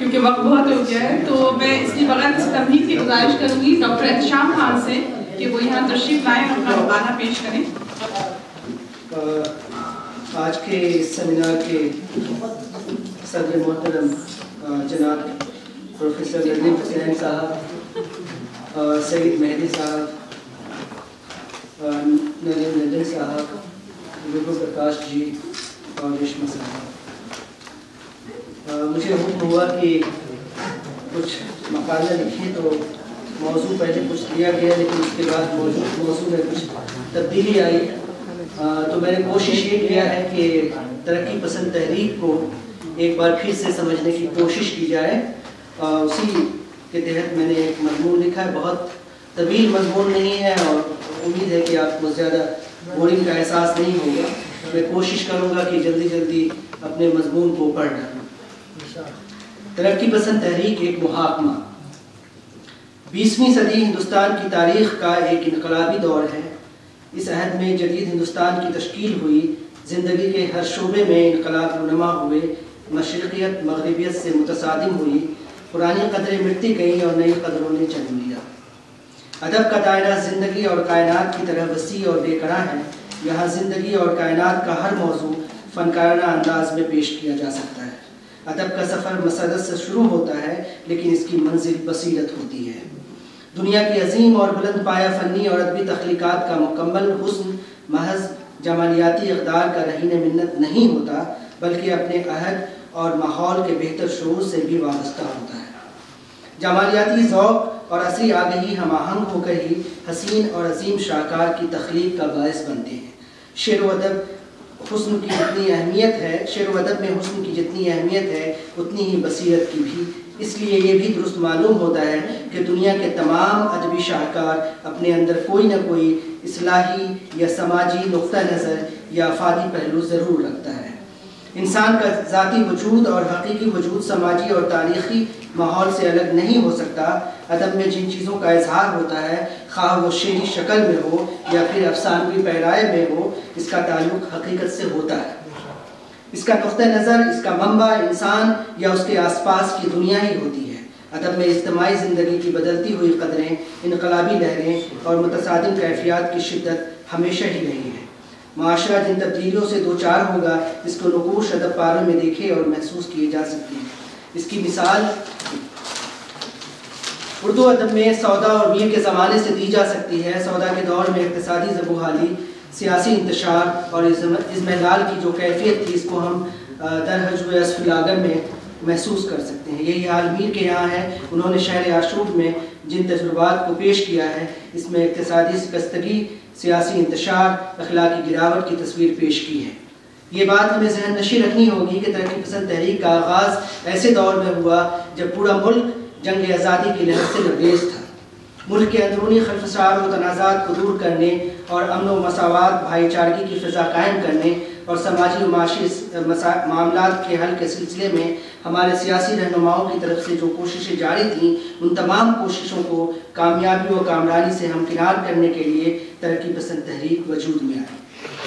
کیونکہ وقت بہت ہو گیا ہے، تو میں اس لیے بغیر کسی تمہید کی گزارش کروں گی ڈاکٹر احتشام خان سے کہ وہ یہاں تشریف لائیں اور اپنا مقالہ پیش کریں۔ آج کے اس سیمینار کے صدر محترم جناب پروفیسر ندیم حسین صاحب، سعید مہدی صاحب، نلین ندیم صاحب، ویبو پرکاش جی اور ریشما صاحب، مجھے حکم ہوا کہ کچھ مقالہ لکھیں، تو موضوع پہلے کچھ دیا گیا لیکن اس کے بعد موضوع میں کچھ تبدیلی آئی، تو میں نے کوشش یہ کیا ہے کہ ترقی پسند تحریک کو ایک بار پھر سے سمجھنے کی کوشش کی جائے۔ اسی کے تحت میں نے ایک مضمون لکھا ہے، بہت طویل مضمون نہیں ہے اور امید ہے کہ آپ کو زیادہ بورنگ کا احساس نہیں ہوگا۔ میں کوشش کروں گا کہ جلدی جلدی اپنے مضمون کو پڑھ ڈالوں۔ ترقی پسند تحریک ایک محاکمہ۔ 20ویں صدی ہندوستان کی تاریخ کا ایک انقلابی دور ہے۔ اس عہد میں جدید ہندوستان کی تشکیل ہوئی، زندگی کے ہر شعبے میں انقلاب رونما ہوئے، مشرقیت مغربیت سے متصادم ہوئی، پرانی قدریں مٹتی گئیں اور نئی قدروں نے جنم لیا۔ ادب کا دائرہ زندگی اور کائنات کی طرح وسیع اور بے کرا ہے۔ یہاں زندگی اور کائنات کا ہر موضوع فنکارانہ انداز میں پیش کیا جا سکتا ہے۔ ادب کا سفر مسرت سے شروع ہوتا ہے لیکن اس کی منزل بصیرت ہوتی ہے۔ دنیا کی عظیم اور بلند پایہ فنی اور ادبی تخلیقات کا مکمل حسن محض جمالیاتی اقدار کا رہین منت نہیں ہوتا، بلکہ اپنے عہد اور ماحول کے بہتر شعور سے بھی وابستہ ہوتا ہے۔ جمالیاتی ذوق اور عصری آگہی ہم آہنگ ہو کر ہی حسین اور عظیم شاہکار کی تخلیق کا باعث بنتے ہیں۔ شعر و ادب حسن کی جتنی اہمیت ہے، شعر و ادب میں حسن کی جتنی اہمیت ہے اتنی ہی بصیرت کی بھی۔ اس لیے یہ بھی درست معلوم ہوتا ہے کہ دنیا کے تمام ادبی شاہکار اپنے اندر کوئی نہ کوئی اصلاحی یا سماجی نقطہ نظر یا افادی پہلو ضرور رکھتا ہے۔ انسان کا ذاتی وجود اور حقیقی وجود سماجی اور تاریخی ماحول سے الگ نہیں ہو سکتا۔ ادب میں جن چیزوں کا اظہار ہوتا ہے، خواہ وہ شعری شکل میں ہو یا پھر افسانوی پیرائے میں ہو، اس کا تعلق حقیقت سے ہوتا ہے۔ اس کا نقطہ نظر، اس کا منبع انسان یا اس کے آس پاس کی دنیا ہی ہوتی ہے۔ ادب میں اجتماعی زندگی کی بدلتی ہوئی قدریں، انقلابی لہریں اور متصادم کیفیات کی شدت ہمیشہ ہی رہی ہے۔ معاشرہ جن تبدیلیوں سے دوچار ہوگا، اس کو نقوش ادب پاروں میں دیکھے اور محسوس کیے جا سکتے ہیں۔ اس کی مثال اردو ادب میں سودا اور میر کے زمانے سے دی جا سکتی ہے۔ سودا کے دور میں اقتصادی زبوحالی، سیاسی انتشار اور ازمہلال کی جو کیفیت تھی، اس کو ہم در حجو اسف الاگر میں محسوس کر سکتے ہیں۔ یہی حال میر کے یہاں ہے۔ انہوں نے شہر آشوب میں جن تجربات کو پیش کیا ہے، اس میں اقتصادی شکستگی، سیاسی انتشار، اخلاقی گراوٹ کی تصویر پیش کی ہے۔ یہ بات ہمیں ذہن نشی رکھنی ہوگی کہ ترقی پسند تحریک کا آغاز ایسے دور میں ہوا جب پورا ملک جنگ آزادی کی لہر سے لبریز تھا۔ ملک کے اندرونی خلفشار و تنازعات کو دور کرنے اور امن و مساوات، بھائی چارگی کی فضا قائم کرنے اور سماجی و معاشی معاملات کے حل کے سلسلے میں ہمارے سیاسی رہنماؤں کی طرف سے جو کوششیں جاری تھیں، ان تمام کوششوں کو کامیابی و کامرانی سے ہمکنار کرنے کے لیے ترقی پسند تحریک وجود میں آئی۔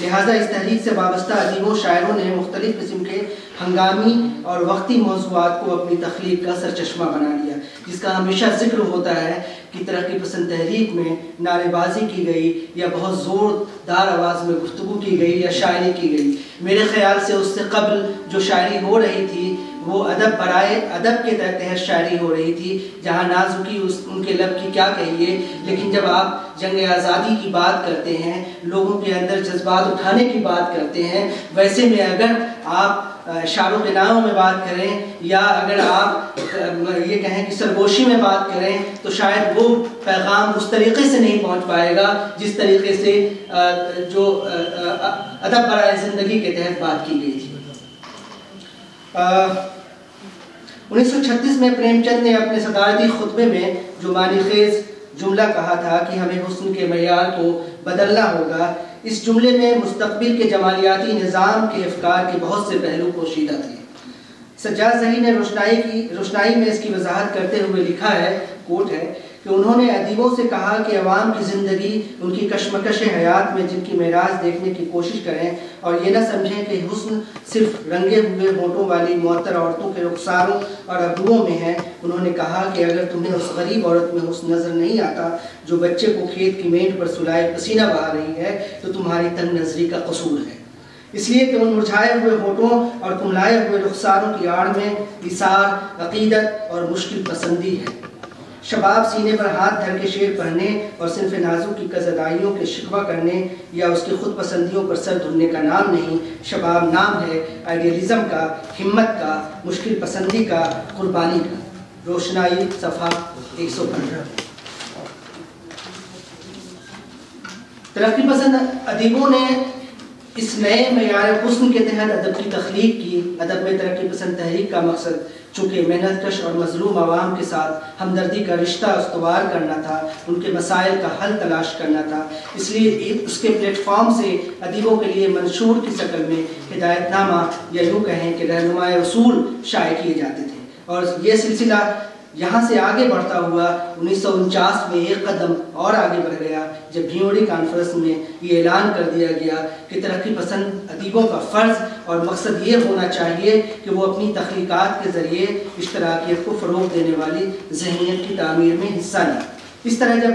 لہٰذا اس تحریک سے وابستہ ادیبوں شاعروں نے مختلف قسم کے ہنگامی اور وقتی موضوعات کو اپنی تخلیق کا سرچشمہ بنا لیا، جس کا ہمیشہ ذکر ہوتا ہے کہ ترقی پسند تحریک میں نعرے بازی کی گئی یا بہت زوردار آواز میں گفتگو کی گئی یا شاعری کی گئی۔ میرے خیال سے اس سے قبل جو شاعری ہو رہی تھی وہ ادب برائے ادب کے تحت شاعری ہو رہی تھی، جہاں نازکی ان کے لب کی کیا کہیے۔ لیکن جب آپ جنگ آزادی کی بات کرتے ہیں، لوگوں کے اندر جذبات اٹھانے کی بات کرتے ہیں، ویسے میں اگر آپ اشاروں کے ناموں میں بات کریں یا اگر آپ یہ کہیں کہ سرگوشی میں بات کریں، تو شاید وہ پیغام اس طریقے سے نہیں پہنچ پائے گا جس طریقے سے جو ادب برائے زندگی کے تحت بات کی گئی تھی۔ 1936 میں پریم چند نے اپنے صدارتی خطبے میں جو معنی خیز جملہ کہا تھا کہ ہمیں حسن کے معیار کو بدلنا ہوگا، اس جملے میں مستقبل کے جمالیاتی نظام کے افکار کے بہت سے پہلو پوشیدہ تھے۔ سجاد زہی نے روشنائی میں اس کی وضاحت کرتے ہوئے لکھا ہے، کوٹ ہے کہ انہوں نے ادیبوں سے کہا کہ عوام کی زندگی ان کی کشمکش حیات میں جن کی معراج دیکھنے کی کوشش کریں اور یہ نہ سمجھیں کہ حسن صرف رنگے ہوئے ہونٹوں والی معطر عورتوں کے رخساروں اور ابروؤں میں ہے۔ انہوں نے کہا کہ اگر تمہیں اس غریب عورت میں حسن نظر نہیں آتا جو بچے کو کھیت کی مینٹ پر سلائے پسینہ بہا رہی ہے تو تمہاری تنگ نظری کا قصور ہے، اس لیے کہ ان مرجھائے ہوئے ہونٹوں اور کملائے ہوئے رخساروں کی آڑ میں ایثار، عقیدت اور مشکل پسندی ہے۔ شباب سینے پر ہاتھ دھر کے شعر پڑھنے اور صنف نازک کی قصدائیوں کے شکوہ کرنے یا اس کی خود پسندیوں پر سر دھلنے کا نام نہیں، شباب نام ہے آئیڈیلزم کا، ہمت کا، مشکل پسندی کا، قربانی کا۔ روشنائی صفحہ 115۔ ترقی پسند ادیبوں نے اس نئے معیار حسن کے تحت ادب کی تخلیق کی۔ ادب میں ترقی پسند تحریک کا مقصد چونکہ محنت کش اور مظلوم عوام کے ساتھ ہمدردی کا رشتہ استوار کرنا تھا، ان کے مسائل کا حل تلاش کرنا تھا، اس لیے اس کے پلیٹ فارم سے ادیبوں کے لیے منشور کی شکل میں ہدایت نامہ یا یوں کہیں کہ رہنمائے اصول شائع کیے جاتے تھے، اور یہ سلسلہ یہاں سے آگے بڑھتا ہوا 1949 میں ایک قدم اور آگے بڑھ گیا جب بھیوڑی کانفرنس میں یہ اعلان کر دیا گیا کہ ترقی پسند ادیبوں کا فرض اور مقصد یہ ہونا چاہیے کہ وہ اپنی تخلیقات کے ذریعے اشتراکیت کو فروغ دینے والی ذہنیت کی تعمیر میں حصہ لیں۔ اس طرح جب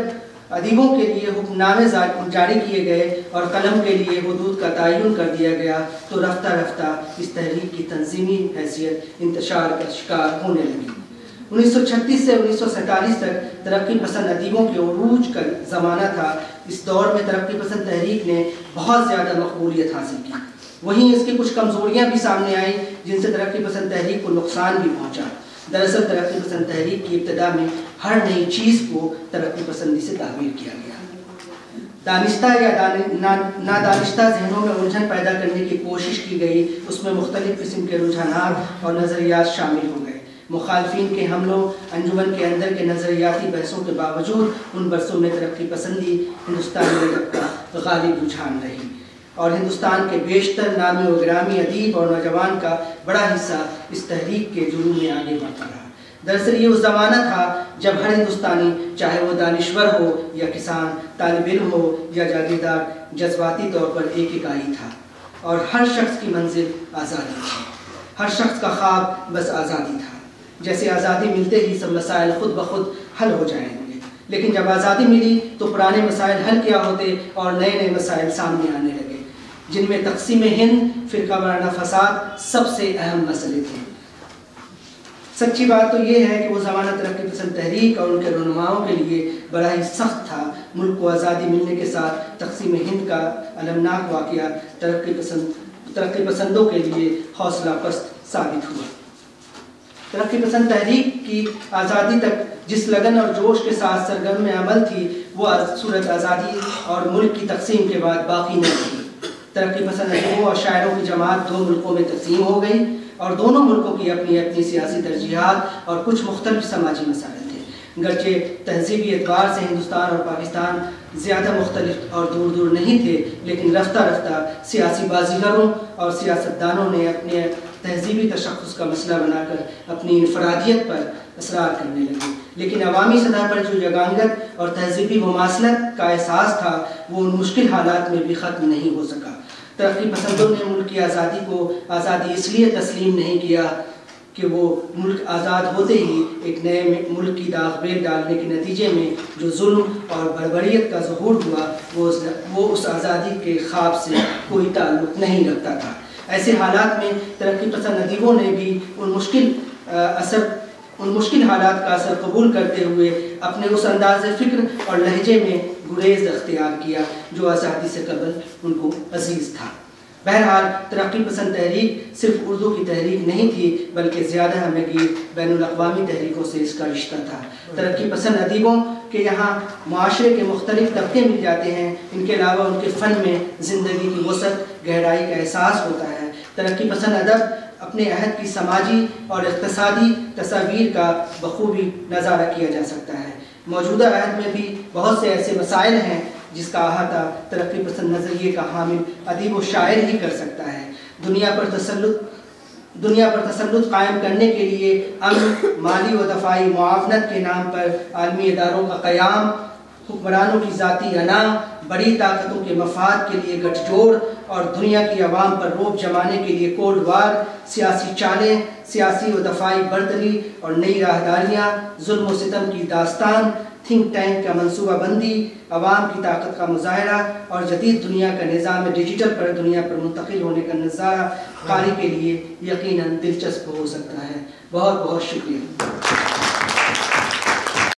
ادیبوں کے لیے حکم نامے جاری کیے گئے اور قلم کے لیے حدود کا تعین کر دیا گیا تو رفتہ رفتہ اس تحریک کی تنظیمی حیثیت انتشار کا شکار ہونے لگی۔ 1936 سے 1947 تک ترقی پسند ادیبوں کے عروج کا زمانہ تھا۔ اس دور میں ترقی پسند تحریک نے بہت زیادہ مقبولیت حاصل کی، وہیں اس کی کچھ کمزوریاں بھی سامنے آئیں جن سے ترقی پسند تحریک کو نقصان بھی پہنچا۔ دراصل ترقی پسند تحریک کی ابتدا میں ہر نئی چیز کو ترقی پسندی سے تعبیر کیا گیا۔ دانستہ یا نادانستہ ذہنوں میں الجھن پیدا کرنے کی کوشش کی گئی، اس میں مختلف قسم کے رجحانات اور نظریات شامل ہو گئے۔ مخالفین کے حملوں، انجمن کے اندر کے نظریاتی بحثوں کے باوجود ان برسوں میں ترقی پسندی ہندوستانی ادب کا غالب رجحان رہی، اور ہندوستان کے بیشتر نامی و گرامی ادیب اور نوجوان کا بڑا حصہ اس تحریک کے جنون میں آگے بڑھتا رہا۔ دراصل یہ اس زمانہ تھا جب ہر ہندوستانی، چاہے وہ دانشور ہو یا کسان، طالب علم ہو یا جاگیردار، جذباتی طور پر ایک اکائی تھا، اور ہر شخص کی منزل آزادی تھی۔ ہر شخص کا خواب بس آزادی تھا، جیسے آزادی ملتے ہی سب مسائل خود بخود حل ہو جائیں گے، لیکن جب آزادی ملی تو پرانے مسائل حل کیا ہوتے اور نئے نئے مسائل سامنے آنے لگے، جن میں تقسیم ہند، فرقہ وارانہ فساد سب سے اہم مسئلے تھے۔ سچی بات تو یہ ہے کہ وہ زمانہ ترقی پسند تحریک اور ان کے رہنماؤں کے لیے بڑا ہی سخت تھا۔ ملک کو آزادی ملنے کے ساتھ تقسیم ہند کا المناک واقعہ ترقی پسندوں کے لیے حوصلہ پست ثابت ہوا۔ ترقی پسند تحریک کی آزادی تک جس لگن اور جوش کے ساتھ سرگرم عمل تھی، وہ صورت آزادی اور ملک کی تقسیم کے بعد باقی نہ تھی۔ ترقی پسند ادیبوں اور شاعروں کی جماعت دو ملکوں میں تقسیم ہو گئی، اور دونوں ملکوں کی اپنی اپنی سیاسی ترجیحات اور کچھ مختلف سماجی مسائل تھے۔ گرچہ تہذیبی اعتبار سے ہندوستان اور پاکستان زیادہ مختلف اور دور دور نہیں تھے، لیکن رفتہ رفتہ سیاسی بازیگروں اور سیاستدانوں نے اپنے تہذیبی تشخص کا مسئلہ بنا کر اپنی انفرادیت پر اصرار کرنے لگے، لیکن عوامی سطح پر جو یگانگت اور تہذیبی مماثلت کا احساس تھا وہ ان مشکل حالات میں بھی ختم نہیں ہو سکا۔ ترقی پسندوں نے ملک کی آزادی کو آزادی اس لیے تسلیم نہیں کیا کہ وہ ملک آزاد ہوتے ہی ایک نئے ملک کی داغ بیل ڈالنے کے نتیجے میں جو ظلم اور بربریت کا ظہور ہوا وہ اس آزادی کے خواب سے کوئی تعلق نہیں رکھتا تھا۔ ایسے حالات میں ترقی پسند ادیبوں نے بھی ان مشکل حالات کا اثر قبول کرتے ہوئے اپنے اس انداز فکر اور لہجے میں گریز اختیار کیا جو آزادی سے قبل ان کو عزیز تھا۔ بہرحال ترقی پسند تحریک صرف اردو کی تحریک نہیں تھی، بلکہ زیادہ ہمگیر بین الاقوامی تحریکوں سے اس کا رشتہ تھا۔ ترقی پسند ادیبوں کے یہاں معاشرے کے مختلف طبقے مل جاتے ہیں، ان کے علاوہ ان کے فن میں زندگی کی وسعت، گہرائی کا احساس ہوتا ہے۔ ترقی پسند ادب اپنے عہد کی سماجی اور اقتصادی تصاویر کا بخوبی نظارہ کیا جا سکتا ہے۔ موجودہ عہد میں بھی بہت سے ایسے مسائل ہیں جس کا احاطہ ترقی پسند نظریے کا حامل ادیب و شاعر ہی کر سکتا ہے۔ دنیا پر تسلط دنیا پر تسلط قائم کرنے کے لیے امن، مالی و دفاعی معاونت کے نام پر عالمی اداروں کا قیام، حکمرانوں کی ذاتی انا، بڑی طاقتوں کے مفاد کے لیے گٹھ جوڑ اور دنیا کی عوام پر رعب جمانے کے لیے کولڈ وار، سیاسی چالیں، سیاسی و دفاعی برتری اور نئی راہداریاں، ظلم و ستم کی داستان، تھنک ٹینک کا منصوبہ بندی، عوام کی طاقت کا مظاہرہ اور جدید دنیا کا نظام ڈیجیٹل پر دنیا پر منتقل ہونے کا نظارہ قاری کے لیے یقیناً دلچسپ ہو سکتا ہے۔ بہت بہت شکریہ۔